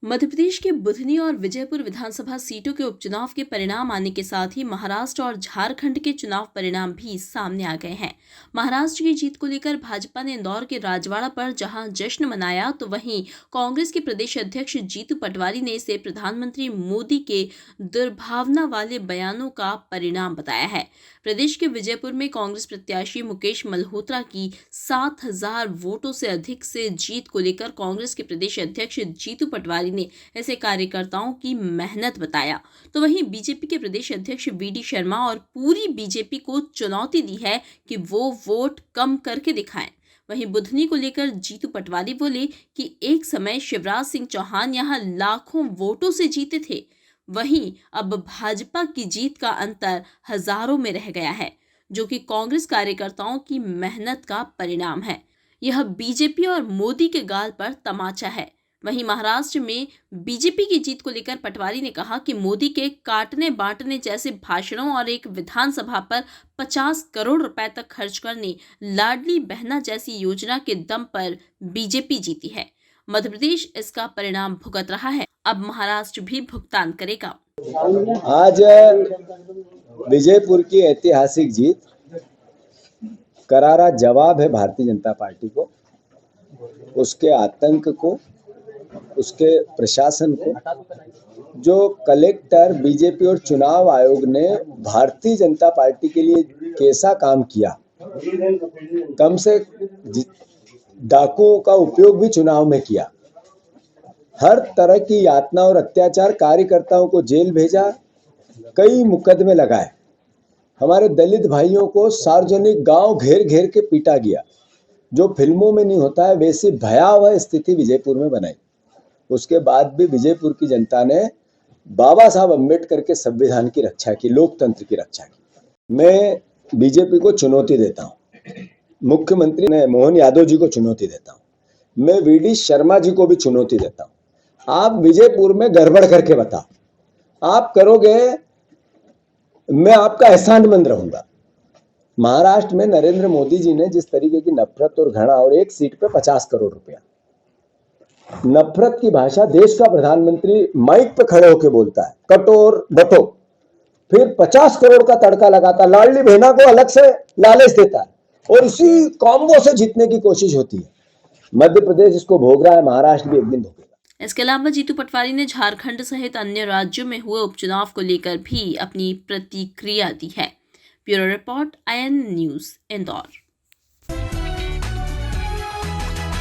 मध्य प्रदेश के बुधनी और विजयपुर विधानसभा सीटों के उपचुनाव के परिणाम आने के साथ ही महाराष्ट्र और झारखंड के चुनाव परिणाम भी सामने आ गए हैं। महाराष्ट्र की जीत को लेकर भाजपा ने इंदौर के राजवाड़ा पर जहां जश्न मनाया, तो वहीं कांग्रेस के प्रदेश अध्यक्ष जीतू पटवारी ने इसे प्रधानमंत्री मोदी के दुर्भावना वाले बयानों का परिणाम बताया है। प्रदेश के विजयपुर में कांग्रेस प्रत्याशी मुकेश मल्होत्रा की 7,000 वोटों से अधिक से जीत को लेकर कांग्रेस के प्रदेश अध्यक्ष जीतू पटवारी ने इसे कार्यकर्ताओं की मेहनत बताया। तो वहीं बीजेपी के प्रदेश अध्यक्ष वीडी शर्मा और पूरी बीजेपी को चुनौती दी है कि वो वोट कम करके दिखाएं। वहीं बुधनी को लेकर जीतू पटवारी बोले कि एक समय शिवराज सिंह चौहान यहां लाखों वोटों से जीते थे, वहीं अब भाजपा की जीत का अंतर हजारों में रह गया है, जो कि कांग्रेस कार्यकर्ताओं की मेहनत का परिणाम है। यह बीजेपी और मोदी के गाल पर तमाचा है। वहीं महाराष्ट्र में बीजेपी की जीत को लेकर पटवारी ने कहा कि मोदी के काटने बांटने जैसे भाषणों और एक विधानसभा पर 50 करोड़ रुपए तक खर्च करने, लाडली बहना जैसी योजना के दम पर बीजेपी जीती है। मध्य प्रदेश इसका परिणाम भुगत रहा है, अब महाराष्ट्र भी भुगतान करेगा। आज विजयपुर की ऐतिहासिक जीत करारा जवाब है भारतीय जनता पार्टी को, उसके आतंक को, उसके प्रशासन को। जो कलेक्टर बीजेपी और चुनाव आयोग ने भारतीय जनता पार्टी के लिए कैसा काम किया, कम से डाकुओं का उपयोग भी चुनाव में किया, हर तरह की यातना और अत्याचार, कार्यकर्ताओं को जेल भेजा, कई मुकदमे लगाए, हमारे दलित भाइयों को सार्वजनिक गांव घेर घेर के पीटा गया। जो फिल्मों में नहीं होता है वैसी भयावह स्थिति विजयपुर में बनाई। उसके बाद भी विजयपुर की जनता ने बाबा साहब अम्बेडकर के संविधान की रक्षा की, लोकतंत्र की रक्षा की। मैं बीजेपी को चुनौती देता हूँ, मुख्यमंत्री ने मोहन यादव जी को चुनौती देता हूँ, मैं वीडी शर्मा जी को भी चुनौती देता हूँ। आप विजयपुर में गड़बड़ करके बताओ, आप करोगे मैं आपका एहसानमंद रहूंगा। महाराष्ट्र में नरेंद्र मोदी जी ने जिस तरीके की नफरत और घृणा, और एक सीट पे 50 करोड़ रुपया, नफरत की भाषा देश का प्रधानमंत्री माइक पे खड़े होकर बोलता है, कटो और बटो, फिर 50 करोड़ का तड़का लगाता, लाडली बहना को अलग से लालच देता है और इसी कॉम्बो से जीतने की कोशिश होती है। मध्य प्रदेश इसको भोग रहा है, महाराष्ट्र भी एक दिन भोगेगा। इसके अलावा जीतू पटवारी ने झारखंड सहित अन्य राज्यों में हुए उपचुनाव को लेकर भी अपनी प्रतिक्रिया दी है। Bureau report, IN news, Indore.